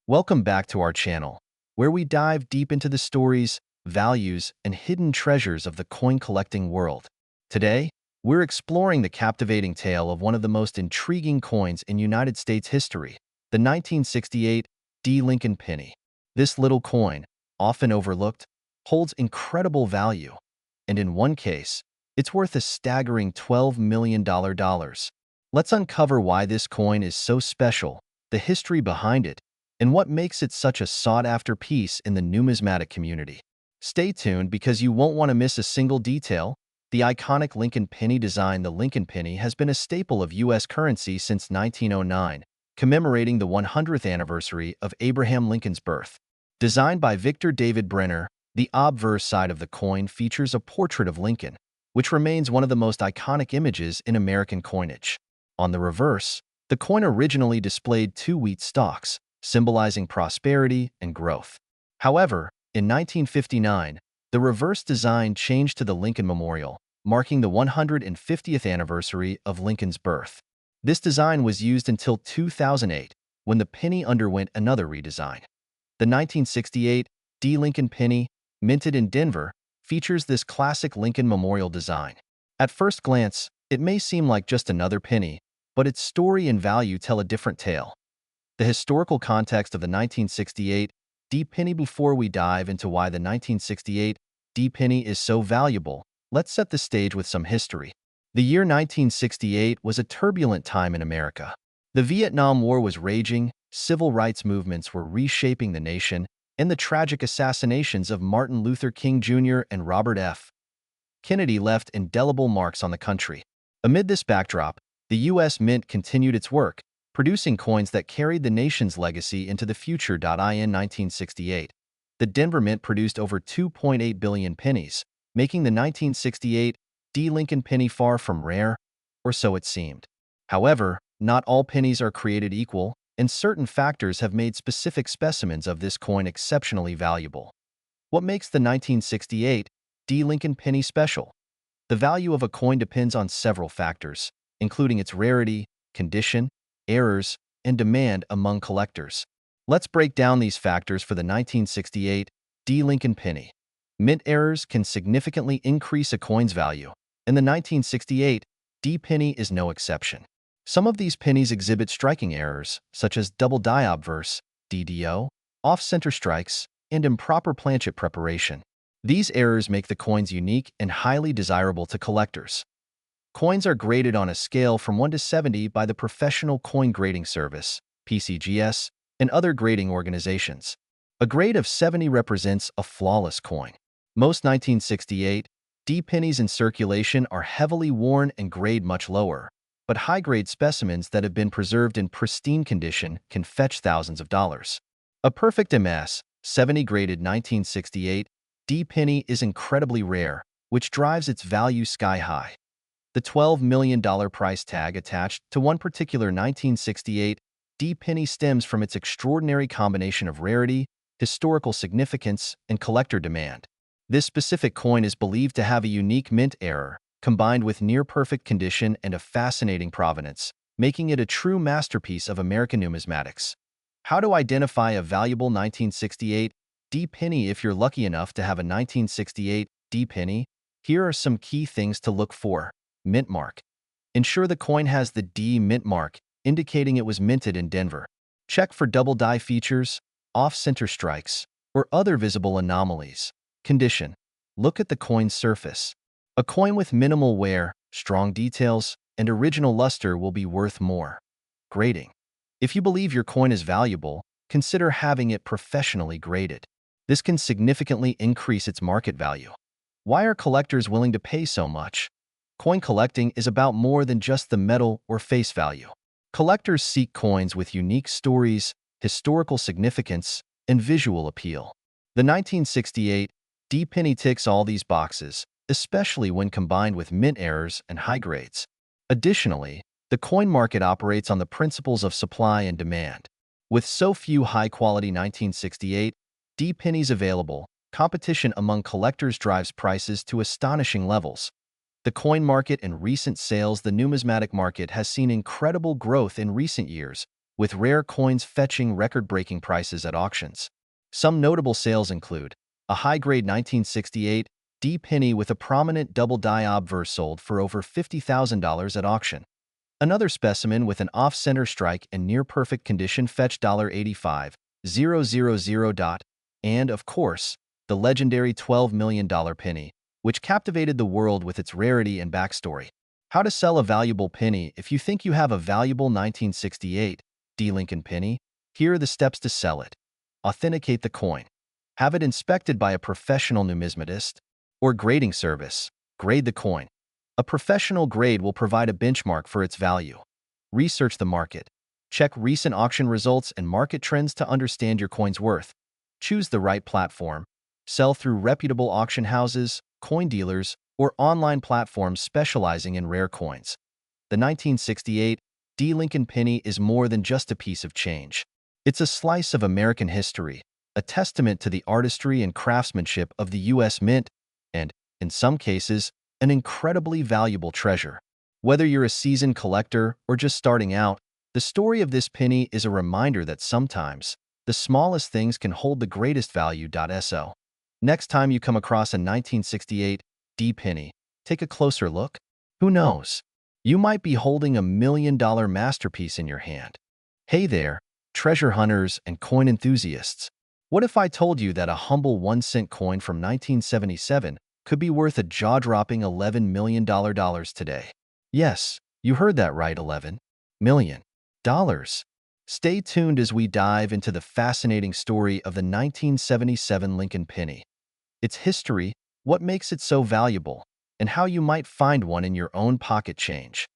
Welcome back to our channel, where we dive deep into the stories, values, and hidden treasures of the coin collecting world. Today, we're exploring the captivating tale of one of the most intriguing coins in United States history, the 1968 D. Lincoln penny. This little coin, often overlooked, holds incredible value, and in one case, it's worth a staggering $12 million. Let's uncover why this coin is so special, the history behind it, and what makes it such a sought-after piece in the numismatic community. Stay tuned because you won't want to miss a single detail. The iconic Lincoln penny design, the Lincoln penny, has been a staple of U.S. currency since 1909, commemorating the 100th anniversary of Abraham Lincoln's birth. Designed by Victor David Brenner, the obverse side of the coin features a portrait of Lincoln, which remains one of the most iconic images in American coinage. On the reverse, the coin originally displayed two wheat stalks, symbolizing prosperity and growth. However, in 1959, the reverse design changed to the Lincoln Memorial, marking the 150th anniversary of Lincoln's birth. This design was used until 2008, when the penny underwent another redesign. The 1968 D. Lincoln penny, minted in Denver, features this classic Lincoln Memorial design. At first glance, it may seem like just another penny, but its story and value tell a different tale. The historical context of the 1968 D. penny. Before we dive into why the 1968 D. penny is so valuable, let's set the stage with some history. The year 1968 was a turbulent time in America. The Vietnam War was raging, civil rights movements were reshaping the nation, and the tragic assassinations of Martin Luther King Jr. and Robert F. Kennedy left indelible marks on the country. Amid this backdrop, the U.S. Mint continued its work, producing coins that carried the nation's legacy into the future. In 1968, the Denver Mint produced over 2.8 billion pennies, making the 1968 D. Lincoln penny far from rare, or so it seemed. However, not all pennies are created equal, and certain factors have made specific specimens of this coin exceptionally valuable. What makes the 1968 D. Lincoln penny special? The value of a coin depends on several factors, including its rarity, condition, errors, and demand among collectors. Let's break down these factors for the 1968 D. Lincoln penny. Mint errors can significantly increase a coin's value, and the 1968 D. penny is no exception. Some of these pennies exhibit striking errors, such as double die obverse, DDO, off-center strikes, and improper planchet preparation. These errors make the coins unique and highly desirable to collectors. Coins are graded on a scale from 1 to 70 by the Professional Coin Grading Service, PCGS, and other grading organizations. A grade of 70 represents a flawless coin. Most 1968 D. pennies in circulation are heavily worn and grade much lower, but high-grade specimens that have been preserved in pristine condition can fetch thousands of dollars. A perfect MS 70 graded 1968 D. penny is incredibly rare, which drives its value sky high. The $12 million price tag attached to one particular 1968 D. penny stems from its extraordinary combination of rarity, historical significance, and collector demand. This specific coin is believed to have a unique mint error, combined with near-perfect condition and a fascinating provenance, making it a true masterpiece of American numismatics. How to identify a valuable 1968 D. penny? If you're lucky enough to have a 1968 D. penny, here are some key things to look for. Mint mark. Ensure the coin has the D mint mark, indicating it was minted in Denver. Check for double die features, off-center strikes, or other visible anomalies. Condition. Look at the coin's surface. A coin with minimal wear, strong details, and original luster will be worth more. Grading. If you believe your coin is valuable, consider having it professionally graded. This can significantly increase its market value. Why are collectors willing to pay so much? Coin collecting is about more than just the metal or face value. Collectors seek coins with unique stories, historical significance, and visual appeal. The 1968 D. penny ticks all these boxes, especially when combined with mint errors and high grades. Additionally, the coin market operates on the principles of supply and demand. With so few high-quality 1968 D. pennies available, competition among collectors drives prices to astonishing levels. The coin market and recent sales. The numismatic market has seen incredible growth in recent years, with rare coins fetching record-breaking prices at auctions. Some notable sales include a high-grade 1968 D penny with a prominent double-die obverse sold for over $50,000 at auction. Another specimen with an off-center strike and near-perfect condition fetched $85,000. And, of course, the legendary $12 million penny, which captivated the world with its rarity and backstory. How to sell a valuable penny. If you think you have a valuable 1968 D Lincoln penny, here are the steps to sell it. Authenticate the coin. Have it inspected by a professional numismatist or grading service. Grade the coin. A professional grade will provide a benchmark for its value. Research the market. Check recent auction results and market trends to understand your coin's worth. Choose the right platform. Sell through reputable auction houses, coin dealers, or online platforms specializing in rare coins. The 1968 D Lincoln penny is more than just a piece of change. It's a slice of American history, a testament to the artistry and craftsmanship of the U.S. Mint, and, in some cases, an incredibly valuable treasure. Whether you're a seasoned collector or just starting out, the story of this penny is a reminder that sometimes the smallest things can hold the greatest value. So, next time you come across a 1968 D penny, take a closer look. Who knows? You might be holding $1 million masterpiece in your hand. Hey there, treasure hunters and coin enthusiasts. What if I told you that a humble 1-cent coin from 1977 could be worth a jaw-dropping $11 million today? Yes, you heard that right, $11 million. Stay tuned as we dive into the fascinating story of the 1977 Lincoln penny. Its history, what makes it so valuable, and how you might find one in your own pocket change.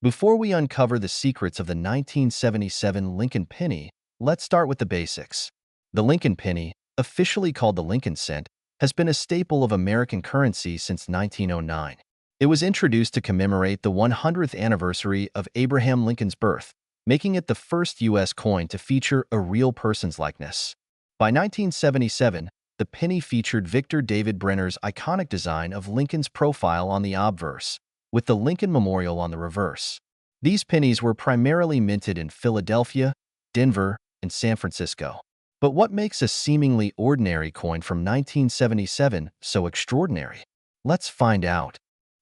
Before we uncover the secrets of the 1977 Lincoln penny, let's start with the basics. The Lincoln penny, officially called the Lincoln cent, has been a staple of American currency since 1909. It was introduced to commemorate the 100th anniversary of Abraham Lincoln's birth, making it the first U.S. coin to feature a real person's likeness. By 1977, the penny featured Victor David Brenner's iconic design of Lincoln's profile on the obverse, with the Lincoln Memorial on the reverse. These pennies were primarily minted in Philadelphia, Denver, and San Francisco. But what makes a seemingly ordinary coin from 1977 so extraordinary? Let's find out.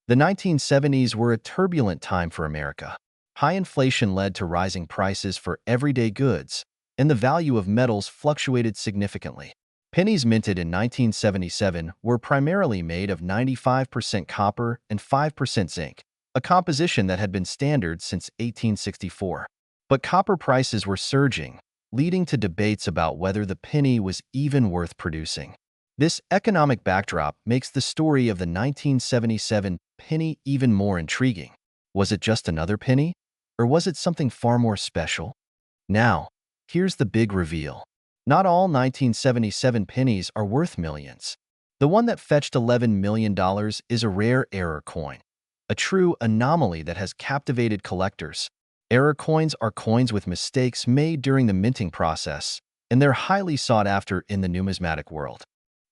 The 1970s were a turbulent time for America. High inflation led to rising prices for everyday goods, and the value of metals fluctuated significantly. Pennies minted in 1977 were primarily made of 95% copper and 5% zinc, a composition that had been standard since 1864. But copper prices were surging, leading to debates about whether the penny was even worth producing. This economic backdrop makes the story of the 1977 penny even more intriguing. Was it just another penny? Or was it something far more special? Now, here's the big reveal. Not all 1977 pennies are worth millions. The one that fetched $11 million is a rare error coin, a true anomaly that has captivated collectors. Error coins are coins with mistakes made during the minting process, and they're highly sought after in the numismatic world.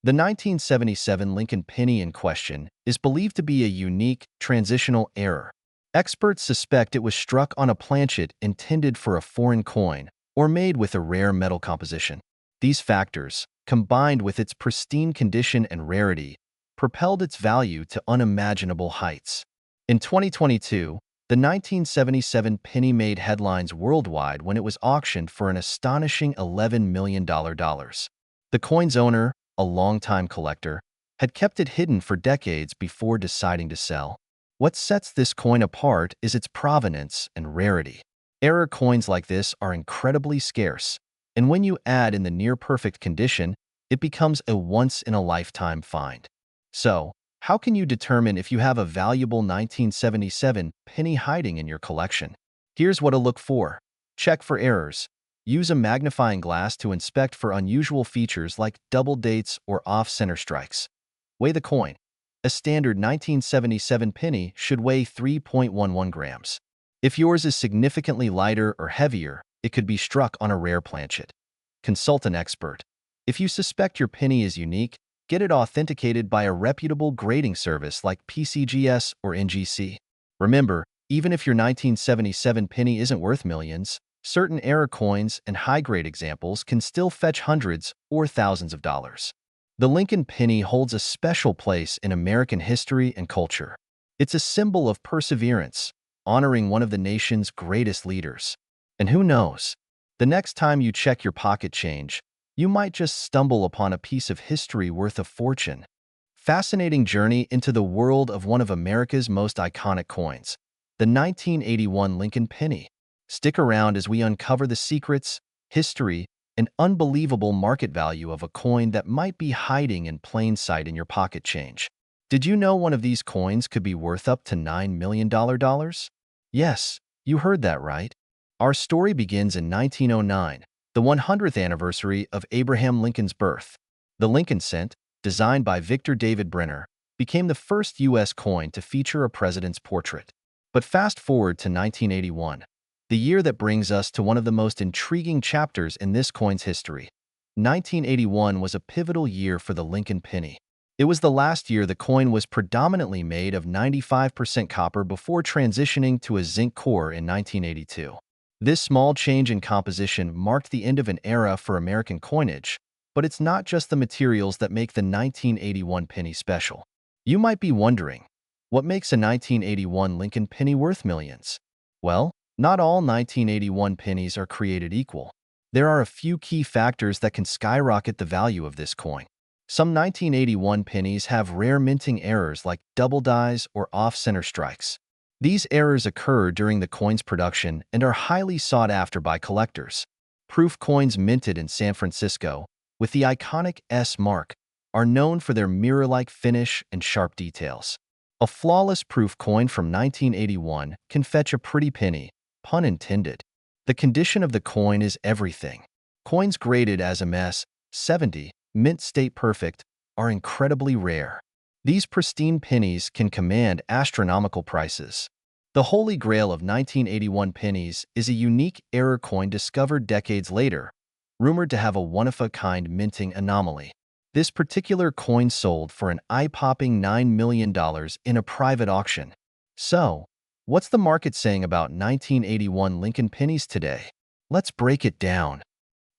The 1977 Lincoln penny in question is believed to be a unique, transitional error. Experts suspect it was struck on a planchet intended for a foreign coin or made with a rare metal composition. These factors, combined with its pristine condition and rarity, propelled its value to unimaginable heights. In 2022, the 1977 penny made headlines worldwide when it was auctioned for an astonishing $11 million. The coin's owner, a longtime collector, had kept it hidden for decades before deciding to sell. What sets this coin apart is its provenance and rarity. Error coins like this are incredibly scarce, and when you add in the near-perfect condition, it becomes a once-in-a-lifetime find. So, how can you determine if you have a valuable 1977 penny hiding in your collection? Here's what to look for. Check for errors. Use a magnifying glass to inspect for unusual features like double dates or off-center strikes. Weigh the coin. A standard 1977 penny should weigh 3.11 grams. If yours is significantly lighter or heavier, it could be struck on a rare planchet. Consult an expert. If you suspect your penny is unique, get it authenticated by a reputable grading service like PCGS or NGC. Remember, even if your 1977 penny isn't worth millions, Certain era coins and high-grade examples can still fetch hundreds or thousands of dollars. The Lincoln penny holds a special place in American history and culture. It's a symbol of perseverance, honoring one of the nation's greatest leaders. And who knows, the next time you check your pocket change, you might just stumble upon a piece of history worth a fortune. Fascinating journey into the world of one of America's most iconic coins, the 1981 Lincoln penny. Stick around as we uncover the secrets, history, and unbelievable market value of a coin that might be hiding in plain sight in your pocket change. Did you know one of these coins could be worth up to $9 million? Yes, you heard that right. Our story begins in 1909, the 100th anniversary of Abraham Lincoln's birth. The Lincoln cent, designed by Victor David Brenner, became the first U.S. coin to feature a president's portrait. But fast forward to 1981, the year that brings us to one of the most intriguing chapters in this coin's history. 1981 was a pivotal year for the Lincoln penny. It was the last year the coin was predominantly made of 95% copper before transitioning to a zinc core in 1982. This small change in composition marked the end of an era for American coinage, but it's not just the materials that make the 1981 penny special. You might be wondering, what makes a 1981 Lincoln penny worth millions? Well, not all 1981 pennies are created equal. There are a few key factors that can skyrocket the value of this coin. Some 1981 pennies have rare minting errors like double dies or off-center strikes. These errors occur during the coin's production and are highly sought after by collectors. Proof coins minted in San Francisco, with the iconic S mark, are known for their mirror-like finish and sharp details. A flawless proof coin from 1981 can fetch a pretty penny, pun intended. The condition of the coin is everything. Coins graded as MS 70, mint state perfect, are incredibly rare. These pristine pennies can command astronomical prices. The holy grail of 1981 pennies is a unique error coin discovered decades later, rumored to have a one-of-a-kind minting anomaly. This particular coin sold for an eye-popping $9 million in a private auction. So, what's the market saying about 1981 Lincoln pennies today? Let's break it down.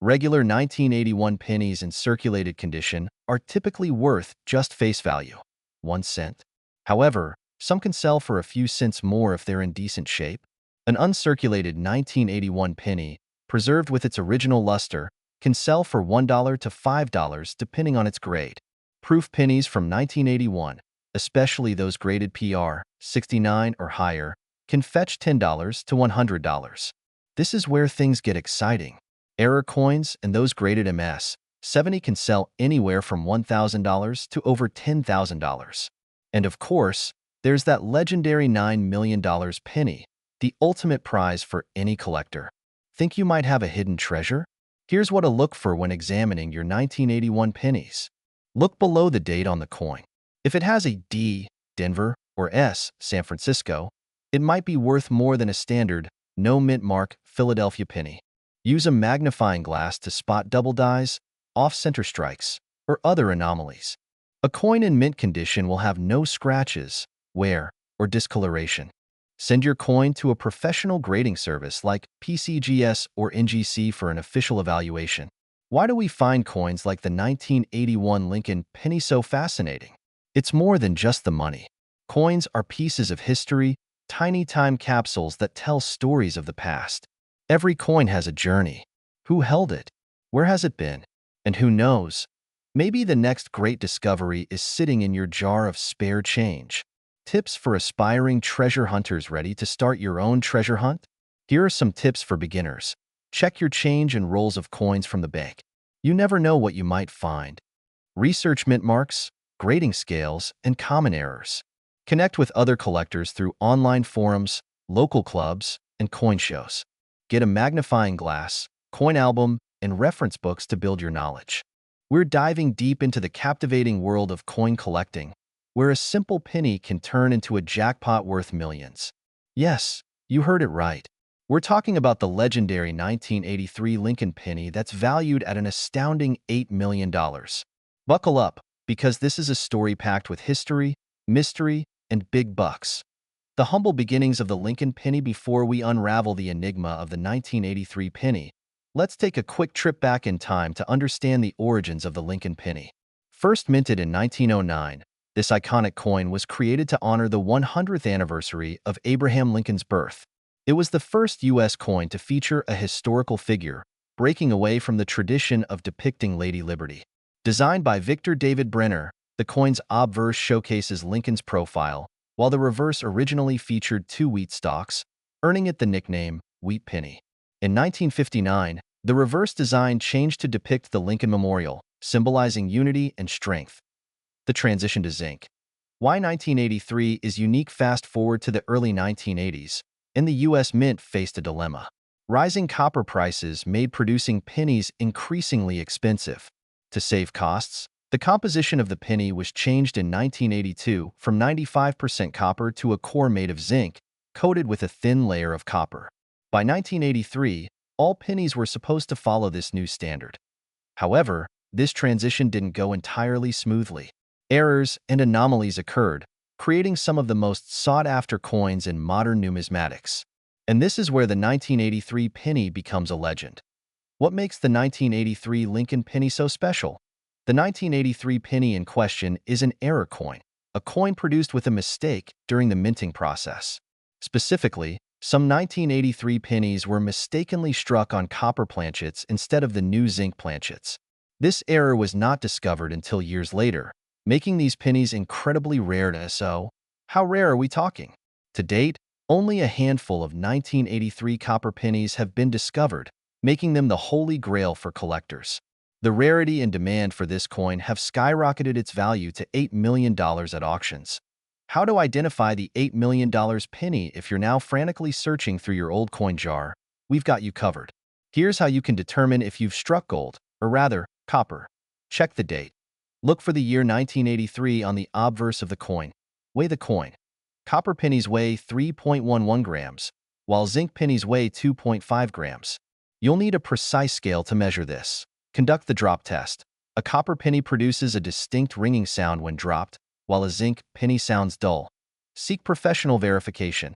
Regular 1981 pennies in circulated condition are typically worth just face value, 1 cent. However, some can sell for a few cents more if they're in decent shape. An uncirculated 1981 penny, preserved with its original luster, can sell for $1 to $5 depending on its grade. Proof pennies from 1981, especially those graded PR 69 or higher, can fetch $10 to $100. This is where things get exciting. Error coins and those graded MS 70 can sell anywhere from $1,000 to over $10,000. And of course, there's that legendary $9 million penny, the ultimate prize for any collector. Think you might have a hidden treasure? Here's what to look for when examining your 1981 pennies. Look below the date on the coin. If it has a D, Denver, or S, San Francisco, it might be worth more than a standard, no mint mark, Philadelphia penny. Use a magnifying glass to spot double dies, off-center strikes, or other anomalies. A coin in mint condition will have no scratches, wear, or discoloration. Send your coin to a professional grading service like PCGS or NGC for an official evaluation. Why do we find coins like the 1981 Lincoln penny so fascinating? It's more than just the money. Coins are pieces of history, tiny time capsules that tell stories of the past. Every coin has a journey. Who held it? Where has it been? And who knows? Maybe the next great discovery is sitting in your jar of spare change. Tips for aspiring treasure hunters ready to start your own treasure hunt? Here are some tips for beginners. Check your change and rolls of coins from the bank. You never know what you might find. Research mint marks, grading scales, and common errors. Connect with other collectors through online forums, local clubs, and coin shows. Get a magnifying glass, coin album, and reference books to build your knowledge. We're diving deep into the captivating world of coin collecting, where a simple penny can turn into a jackpot worth millions. Yes, you heard it right. We're talking about the legendary 1983 Lincoln penny that's valued at an astounding $8 million. Buckle up, because this is a story packed with history, mystery, and big bucks. The humble beginnings of the Lincoln penny. Before we unravel the enigma of the 1983 penny, let's take a quick trip back in time to understand the origins of the Lincoln penny. First minted in 1909, this iconic coin was created to honor the 100th anniversary of Abraham Lincoln's birth. It was the first U.S. coin to feature a historical figure, breaking away from the tradition of depicting Lady Liberty. Designed by Victor David Brenner, the coin's obverse showcases Lincoln's profile, while the reverse originally featured two wheat stalks, earning it the nickname Wheat Penny. In 1959, the reverse design changed to depict the Lincoln Memorial, symbolizing unity and strength. The transition to zinc. Why 1983 is unique. Fast forward to the early 1980s, and the U.S. Mint faced a dilemma. Rising copper prices made producing pennies increasingly expensive. To save costs, the composition of the penny was changed in 1982 from 95% copper to a core made of zinc, coated with a thin layer of copper. By 1983, all pennies were supposed to follow this new standard. However, this transition didn't go entirely smoothly. Errors and anomalies occurred, creating some of the most sought-after coins in modern numismatics. And this is where the 1983 penny becomes a legend. What makes the 1983 Lincoln penny so special? The 1983 penny in question is an error coin, a coin produced with a mistake during the minting process. Specifically, some 1983 pennies were mistakenly struck on copper planchets instead of the new zinc planchets. This error was not discovered until years later, making these pennies incredibly rare. So, how rare are we talking? To date, only a handful of 1983 copper pennies have been discovered, making them the holy grail for collectors. The rarity and demand for this coin have skyrocketed its value to $8 million at auctions. How to identify the $8 million penny? If you're now frantically searching through your old coin jar, we've got you covered. Here's how you can determine if you've struck gold, or rather, copper. Check the date. Look for the year 1983 on the obverse of the coin. Weigh the coin. Copper pennies weigh 3.11 grams, while zinc pennies weigh 2.5 grams. You'll need a precise scale to measure this. Conduct the drop test. A copper penny produces a distinct ringing sound when dropped, while a zinc penny sounds dull. Seek professional verification.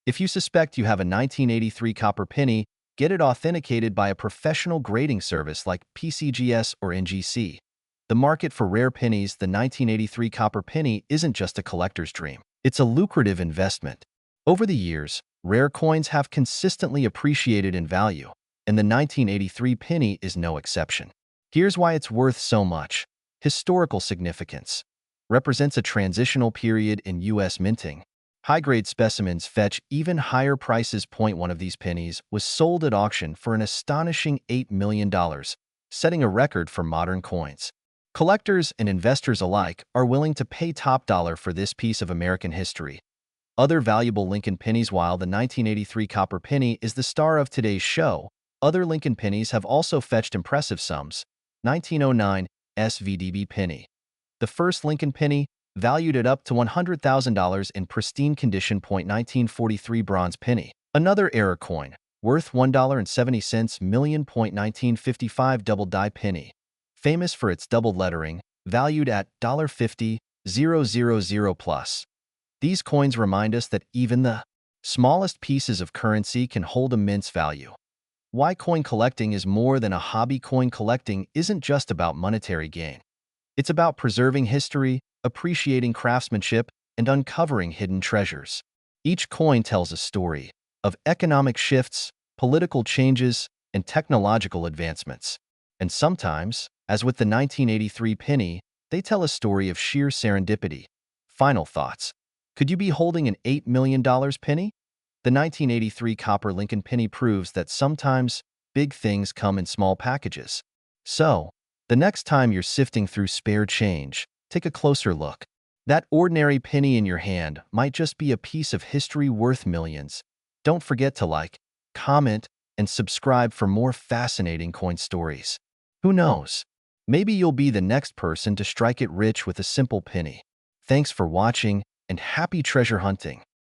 If you suspect you have a 1983 copper penny, get it authenticated by a professional grading service like PCGS or NGC. The market for rare pennies. The 1983 copper penny isn't just a collector's dream. It's a lucrative investment. Over the years, rare coins have consistently appreciated in value, and the 1983 penny is no exception. Here's why it's worth so much. Historical significance. Represents a transitional period in U.S. minting. High-grade specimens fetch even higher prices. One of these pennies was sold at auction for an astonishing $8 million, setting a record for modern coins. Collectors and investors alike are willing to pay top dollar for this piece of American history. Other valuable Lincoln pennies. While the 1983 copper penny is the star of today's show, other Lincoln pennies have also fetched impressive sums. 1909 SVDB penny. The first Lincoln penny, valued at up to $100,000 in pristine condition. 1943 bronze penny. Another error coin, worth $1.70 million. 1955 double die penny. Famous for its doubled lettering, valued at $50,000 plus. These coins remind us that even the smallest pieces of currency can hold immense value. Why coin collecting is more than a hobby. Coin collecting isn't just about monetary gain. It's about preserving history, appreciating craftsmanship, and uncovering hidden treasures. Each coin tells a story of economic shifts, political changes, and technological advancements. And sometimes, as with the 1983 penny, they tell a story of sheer serendipity. Final thoughts. Could you be holding an $8 million penny? The 1983 copper Lincoln penny proves that sometimes big things come in small packages. So, the next time you're sifting through spare change, take a closer look. That ordinary penny in your hand might just be a piece of history worth millions. Don't forget to like, comment, and subscribe for more fascinating coin stories. Who knows? Maybe you'll be the next person to strike it rich with a simple penny. Thanks for watching, and happy treasure hunting!